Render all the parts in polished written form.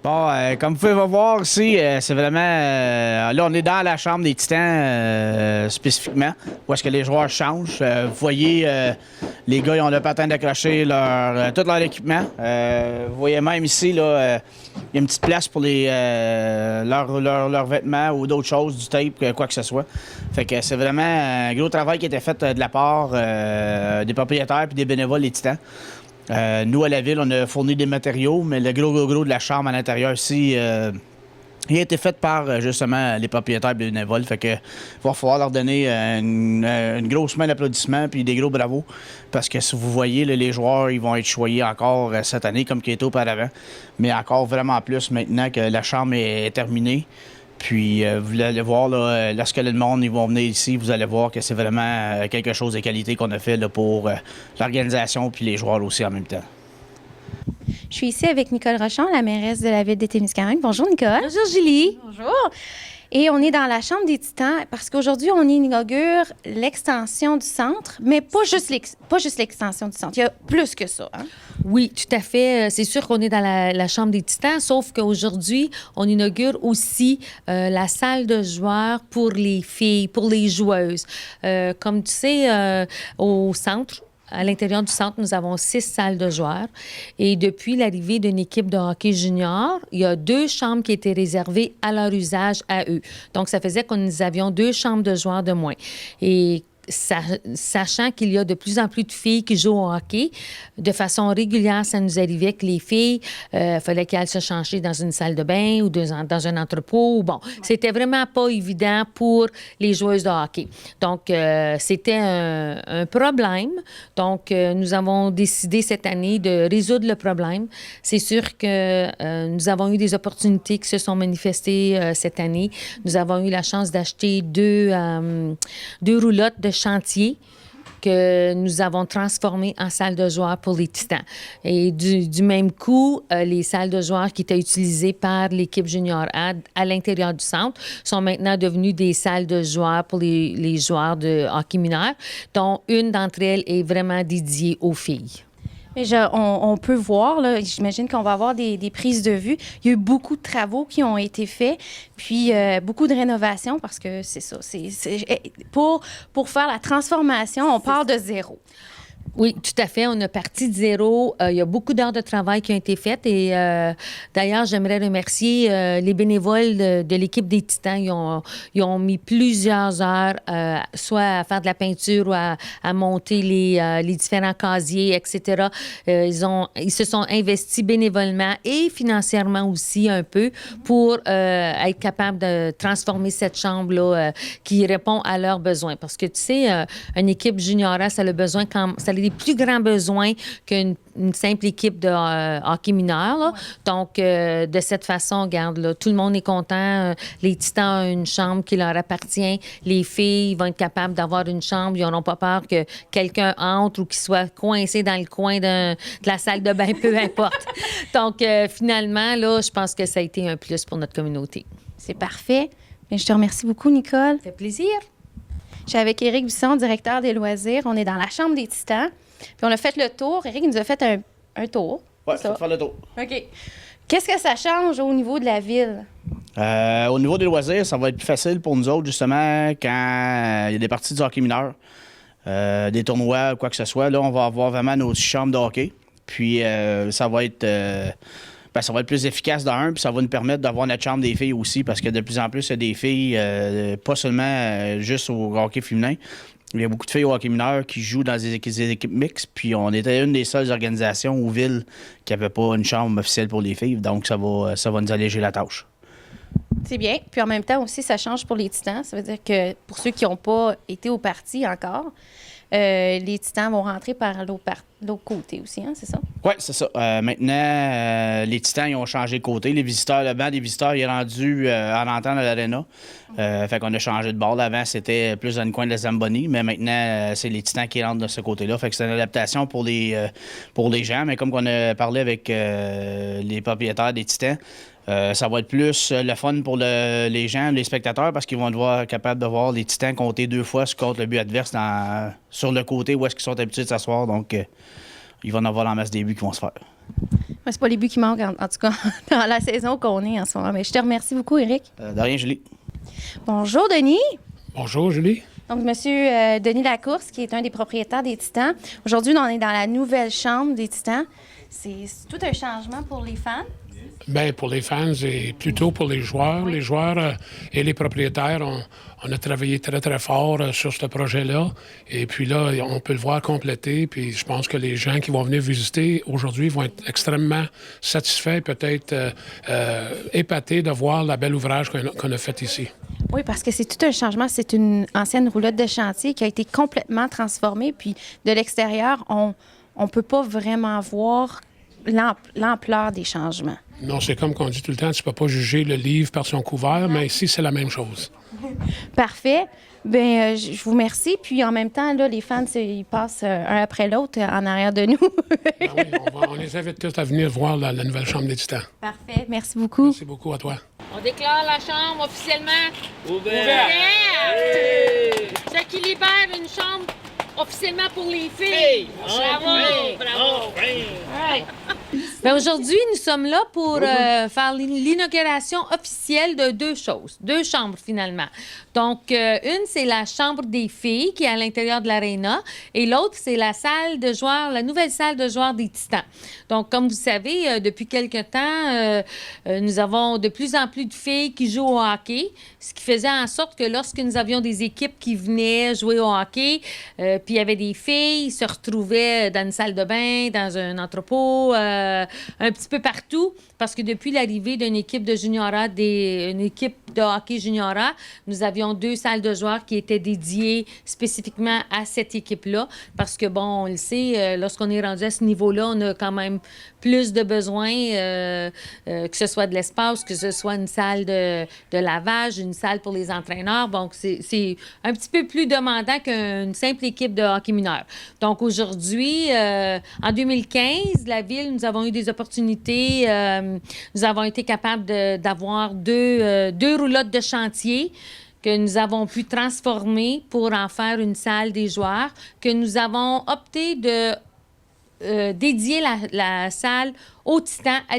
Bon, comme vous pouvez voir ici, c'est vraiment... là, on est dans la chambre des Titans spécifiquement, où est-ce que les joueurs changent. Vous voyez, les gars, ils ont le patin d'accrocher tout leur équipement. Vous voyez même ici, là, il y a une petite place pour leurs vêtements ou d'autres choses, du tape, quoi que ce soit. Fait que c'est vraiment un gros travail qui a été fait de la part des propriétaires et des bénévoles des Titans. Nous, à la ville, on a fourni des matériaux, mais le gros de la chambre à l'intérieur ici, il a été fait par, justement, les propriétaires bénévoles. Fait que va falloir leur donner une grosse main d'applaudissements puis des gros bravos. Parce que si vous voyez, là, les joueurs, ils vont être choyés encore cette année, comme qu'ils étaient auparavant. Mais encore vraiment plus maintenant que la chambre est terminée. Puis, vous allez voir, là, lorsque le monde ils vont venir ici, vous allez voir que c'est vraiment quelque chose de qualité qu'on a fait là, pour l'organisation puis les joueurs aussi en même temps. Je suis ici avec Nicole Rochon, la mairesse de la ville de Témiscamingue. Bonjour, Nicole. Bonjour, Julie. Bonjour. Et on est dans la Chambre des Titans parce qu'aujourd'hui, on inaugure l'extension du centre, mais pas juste l'extension du centre. Il y a plus que ça. Hein? Oui, tout à fait. C'est sûr qu'on est dans la Chambre des Titans, sauf qu'aujourd'hui, on inaugure aussi la salle de joueurs pour les filles, pour les joueuses. Comme tu sais, au centre, à l'intérieur du centre, nous avons 6 salles de joueurs. Et depuis l'arrivée d'une équipe de hockey junior, il y a 2 chambres qui étaient réservées à leur usage à eux. Donc, ça faisait que nous avions 2 chambres de joueurs de moins. Et sachant qu'il y a de plus en plus de filles qui jouent au hockey, de façon régulière, ça nous arrivait que les filles, fallait qu'elles se changer dans une salle de bain ou dans un entrepôt. Bon, c'était vraiment pas évident pour les joueuses de hockey. Donc, c'était un problème. Donc, nous avons décidé cette année de résoudre le problème. C'est sûr que nous avons eu des opportunités qui se sont manifestées cette année. Nous avons eu la chance d'acheter 2 roulottes de chantier que nous avons transformées en salle de joueurs pour les Titans. Et du même coup, les salles de joueurs qui étaient utilisées par l'équipe junior A à l'intérieur du centre sont maintenant devenues des salles de joueurs pour les joueurs de hockey mineur, dont une d'entre elles est vraiment dédiée aux filles. Mais on peut voir, là, j'imagine qu'on va avoir des prises de vue. Il y a eu beaucoup de travaux qui ont été faits, puis beaucoup de rénovations parce que c'est ça. Pour faire la transformation, on part de zéro. Oui, tout à fait. On a parti de zéro. Il y a beaucoup d'heures de travail qui ont été faites et d'ailleurs, j'aimerais remercier les bénévoles de l'équipe des Titans. Ils ont mis plusieurs heures, soit à faire de la peinture ou à monter les différents casiers, etc. Ils se sont investis bénévolement et financièrement aussi un peu pour être capables de transformer cette chambre-là qui répond à leurs besoins. Parce que, tu sais, une équipe junior, ça a le besoin ça a des plus grands besoins qu'une simple équipe de hockey mineur. Là. Ouais. Donc, de cette façon, regarde, là, tout le monde est content. Les Titans ont une chambre qui leur appartient. Les filles vont être capables d'avoir une chambre. Ils n'auront pas peur que quelqu'un entre ou qu'il soit coincé dans le coin de la salle de bain, peu importe. Donc, finalement, là, je pense que ça a été un plus pour notre communauté. C'est parfait. Bien, je te remercie beaucoup, Nicole. Ça fait plaisir. Je suis avec Éric Buisson, directeur des loisirs. On est dans la Chambre des Titans. Puis on a fait le tour. Éric nous a fait un tour. Oui, ça va faire le tour. OK. Qu'est-ce que ça change au niveau de la ville? Au niveau des loisirs, ça va être plus facile pour nous autres, justement, quand il y a des parties du hockey mineur, des tournois, quoi que ce soit. Là, on va avoir vraiment nos chambres de hockey. Puis ça va être... ça va être plus efficace d'un, puis ça va nous permettre d'avoir notre chambre des filles aussi, parce que de plus en plus, il y a des filles, pas seulement juste au hockey féminin. Il y a beaucoup de filles au hockey mineur qui jouent dans des équipes mixtes, puis on était une des seules organisations aux villes qui n'avait pas une chambre officielle pour les filles, donc ça va nous alléger la tâche. C'est bien. Puis en même temps aussi, ça change pour les Titans. Ça veut dire que pour ceux qui n'ont pas été au parti encore, les Titans vont rentrer par l'autre côté aussi, hein, c'est ça? Oui, c'est ça. Maintenant, les Titans, ils ont changé de côté. Les visiteurs, le banc des visiteurs, il est rendu en entrant dans l'aréna. Fait qu'on a changé de bord. Avant, c'était plus dans le coin de la Zamboni, mais maintenant, c'est les Titans qui rentrent de ce côté-là. Fait que c'est une adaptation pour les gens. Mais comme on a parlé avec les propriétaires des Titans, ça va être plus le fun pour les gens, les spectateurs, parce qu'ils vont être capables de voir les Titans compter 2 fois contre le but adverse sur le côté où est-ce qu'ils sont habitués de s'asseoir. Donc, ils vont en avoir en masse des buts qui vont se faire. Mais c'est pas les buts qui manquent, en tout cas, dans la saison qu'on est en ce moment. Mais je te remercie beaucoup, Éric. De rien, Julie. Bonjour, Denis. Bonjour, Julie. Donc, Monsieur Denis Lacourse, qui est un des propriétaires des Titans. Aujourd'hui, on est dans la nouvelle chambre des Titans. C'est tout un changement pour les fans. Bien, pour les fans et plutôt pour les joueurs. Les joueurs et les propriétaires, on a travaillé très, très fort sur ce projet-là. Et puis là, on peut le voir complété. Puis je pense que les gens qui vont venir visiter aujourd'hui vont être extrêmement satisfaits, peut-être épatés de voir le bel ouvrage qu'on a fait ici. Oui, parce que c'est tout un changement. C'est une ancienne roulotte de chantier qui a été complètement transformée. Puis de l'extérieur, on ne peut pas vraiment voir l'ampleur des changements. Non, c'est comme qu'on dit tout le temps, tu ne peux pas juger le livre par son couvert, mais ici, c'est la même chose. Parfait. Bien, je vous remercie. Puis en même temps, là, les fans, ils passent un après l'autre en arrière de nous. Ben oui, on les invite tous à venir voir la nouvelle chambre des Titans. Parfait. Merci beaucoup. Merci beaucoup à toi. On déclare la chambre officiellement Ouvert! Ce qui libère une chambre officiellement pour les filles. Bravo! Ben aujourd'hui, nous sommes là pour faire l'inauguration officielle de deux chambres finalement. Donc, une, c'est la chambre des filles qui est à l'intérieur de l'aréna et l'autre, c'est la salle de joueurs, la nouvelle salle de joueurs des Titans. Donc, comme vous savez, depuis quelque temps, nous avons de plus en plus de filles qui jouent au hockey, ce qui faisait en sorte que lorsque nous avions des équipes qui venaient jouer au hockey, puis il y avait des filles, ils se retrouvaient dans une salle de bain, dans un entrepôt, un petit peu partout, parce que depuis l'arrivée d'une équipe de juniorat, une équipe de hockey juniorat, nous avions 2 salles de joueurs qui étaient dédiées spécifiquement à cette équipe-là, parce que, bon, on le sait, lorsqu'on est rendu à ce niveau-là, on a quand même plus de besoins, que ce soit de l'espace, que ce soit une salle de lavage, une salle pour les entraîneurs. Donc, c'est un petit peu plus demandant qu'une simple équipe de hockey mineur. Donc, aujourd'hui, en 2015, la Ville, nous avons eu des opportunités. Nous avons été capables d'avoir deux roulottes de chantier que nous avons pu transformer pour en faire une salle des joueurs, que nous avons opté de dédier la salle aux Titans, à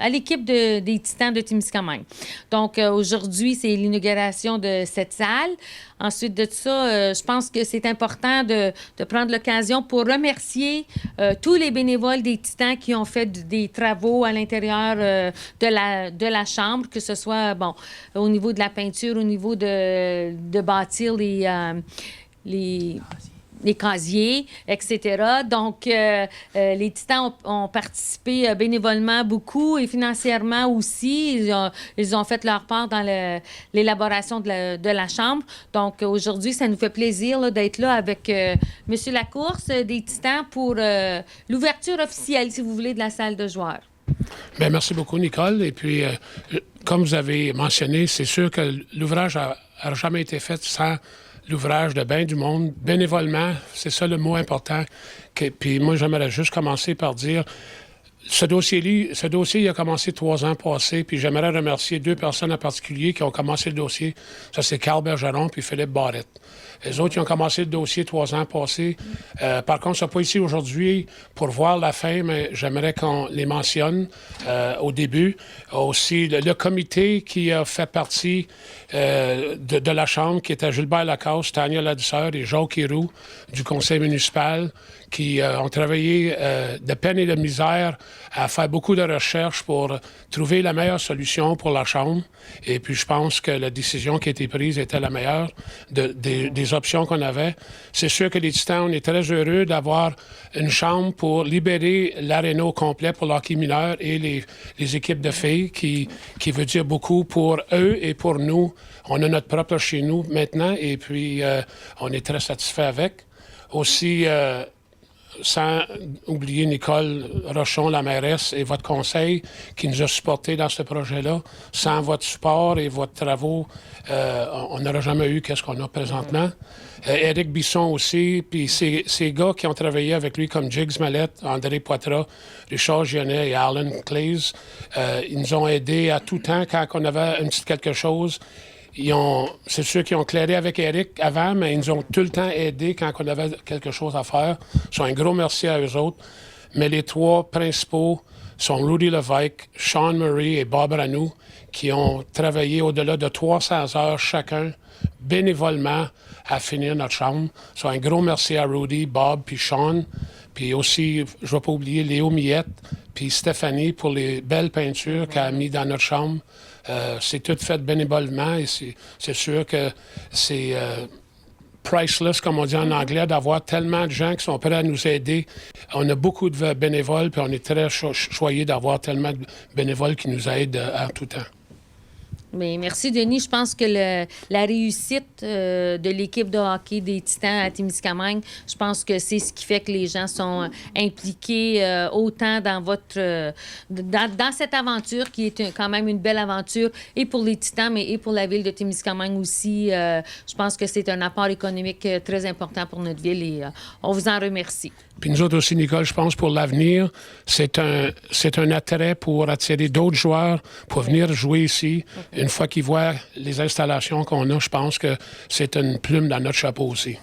l'équipe des Titans de Témiscamingue. Donc, aujourd'hui, c'est l'inauguration de cette salle. Ensuite de ça, je pense que c'est important de prendre l'occasion pour remercier tous les bénévoles des Titans qui ont fait des travaux à l'intérieur de la chambre, que ce soit, bon, au niveau de la peinture, au niveau de bâtir les casiers, etc. Donc, les Titans ont participé bénévolement beaucoup et financièrement aussi. Ils ont fait leur part dans l'élaboration de la chambre. Donc, aujourd'hui, ça nous fait plaisir là, d'être là avec M. Lacourse des Titans pour l'ouverture officielle, si vous voulez, de la salle de joueurs. Bien, merci beaucoup, Nicole. Et puis, comme vous avez mentionné, c'est sûr que l'ouvrage n'a jamais été fait sans l'ouvrage de bien du monde, bénévolement, c'est ça le mot important. Puis moi, j'aimerais juste commencer par dire, ce dossier, il a commencé 3 ans passés, puis j'aimerais remercier 2 personnes en particulier qui ont commencé le dossier. Ça, c'est Carl Bergeron puis Philippe Barrette. Les autres, ils ont commencé le dossier 3 ans passés. Par contre, ils ne sont pas ici aujourd'hui pour voir la fin, mais j'aimerais qu'on les mentionne au début. Aussi, le comité qui a fait partie de la Chambre, qui était Gilbert Lacasse, Tania Ladisseur et Jacques Héroux du conseil municipal, qui ont travaillé de peine et de misère à faire beaucoup de recherches pour trouver la meilleure solution pour la Chambre. Et puis, je pense que la décision qui a été prise était la meilleure des options qu'on avait. C'est sûr que les Titans, on est très heureux d'avoir une chambre pour libérer l'aréna au complet pour l'hockey mineur et les équipes de filles, qui veut dire beaucoup pour eux et pour nous. On a notre propre chez nous maintenant et puis on est très satisfait avec. Aussi, sans oublier Nicole Rochon, la mairesse, et votre conseil qui nous a supportés dans ce projet-là. Sans votre support et votre travaux, on n'aurait jamais eu ce qu'on a présentement. Éric Bisson aussi, puis ces gars qui ont travaillé avec lui comme Jiggs Mallette, André Poitras, Richard Gionnet et Alan Clays, ils nous ont aidés à tout temps quand on avait un petit quelque chose. C'est sûr qu'ils ont clairé avec Éric avant, mais ils nous ont tout le temps aidés quand on avait quelque chose à faire. So, un gros merci à eux autres. mais les 3 principaux sont Rudy Lévesque, Sean Murray et Bob Ranou, qui ont travaillé au-delà de 300 heures chacun, bénévolement, à finir notre chambre. So, un gros merci à Rudy, Bob puis Sean. Puis aussi, je ne vais pas oublier Léo Millette puis Stéphanie pour les belles peintures qu'elle a mis dans notre chambre. C'est tout fait bénévolement et c'est sûr que c'est priceless, comme on dit en anglais, d'avoir tellement de gens qui sont prêts à nous aider. On a beaucoup de bénévoles, puis on est très choyés d'avoir tellement de bénévoles qui nous aident en tout temps. Bien, merci, Denis. Je pense que la réussite de l'équipe de hockey des Titans à Témiscamingue, je pense que c'est ce qui fait que les gens sont impliqués autant dans dans cette aventure qui est quand même une belle aventure et pour les Titans, mais et pour la ville de Témiscamingue aussi. Je pense que c'est un apport économique très important pour notre ville et on vous en remercie. Puis nous autres aussi, Nicole, je pense pour l'avenir, c'est un attrait pour attirer d'autres joueurs pour venir jouer ici. Une fois qu'ils voient les installations qu'on a, je pense que c'est une plume dans notre chapeau aussi.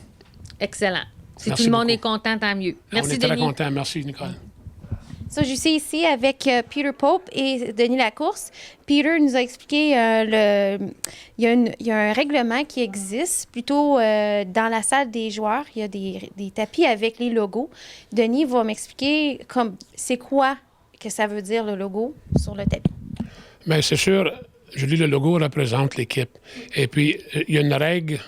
Excellent. Si Merci tout le monde beaucoup. est content, tant mieux. Merci, On est Denis. très contents. Merci, Nicole. Ça, je suis ici avec Peter Pope et Denis Lacourse. Peter nous a expliqué il y a un règlement qui existe plutôt dans la salle des joueurs. Il y a des tapis avec les logos. Denis va m'expliquer c'est quoi que ça veut dire le logo sur le tapis. Bien, c'est sûr, Julie, le logo représente l'équipe. Et puis, il y a une règle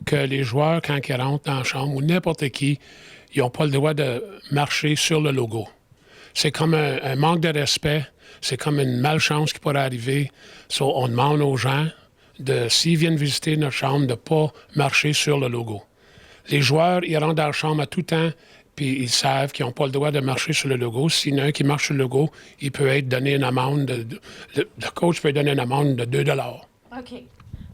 que les joueurs, quand ils rentrent dans la chambre, ou n'importe qui, ils n'ont pas le droit de marcher sur le logo. C'est comme un manque de respect, c'est comme une malchance qui pourrait arriver. So, on demande aux gens, s'ils viennent visiter notre chambre, de ne pas marcher sur le logo. Les joueurs, ils rentrent dans la chambre à tout temps, puis ils savent qu'ils n'ont pas le droit de marcher sur le logo. S'il y en a un qui marche sur le logo, il peut être donné une amende, le coach peut donner une amende de 2 $. OK.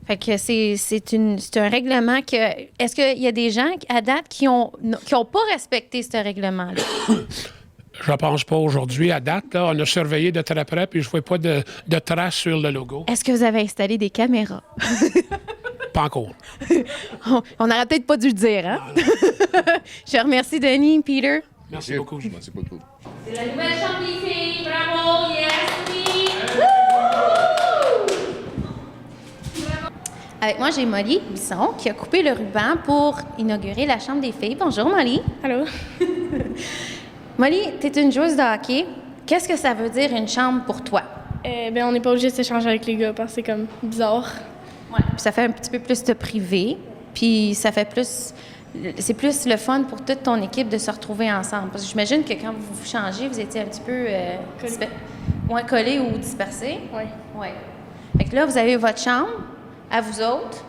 Fait que c'est un règlement que... Est-ce qu'il y a des gens à date qui ont pas respecté ce règlement-là? Je ne pense pas aujourd'hui. À date, là, on a surveillé de très près, puis je ne vois pas de traces sur le logo. Est-ce que vous avez installé des caméras? Pas encore. On n'aurait peut-être pas dû le dire, hein? Je remercie Denis, Peter. Merci beaucoup. Merci beaucoup. C'est la nouvelle chambre des filles. Bravo! Yes! Oui! Avec moi, j'ai Molly Bisson qui a coupé le ruban pour inaugurer la chambre des filles. Bonjour, Molly. Allô? Molly, tu es une joueuse de hockey. Qu'est-ce que ça veut dire une chambre pour toi? Ben, on n'est pas obligé de s'échanger avec les gars parce que c'est comme bizarre. Ouais. Puis ça fait un petit peu plus de privé. Puis ça fait plus... C'est plus le fun pour toute ton équipe de se retrouver ensemble. Parce que j'imagine que quand vous vous changez, vous étiez un petit peu collés ou dispersés. Oui. Ouais. Fait que là, vous avez votre chambre à vous autres.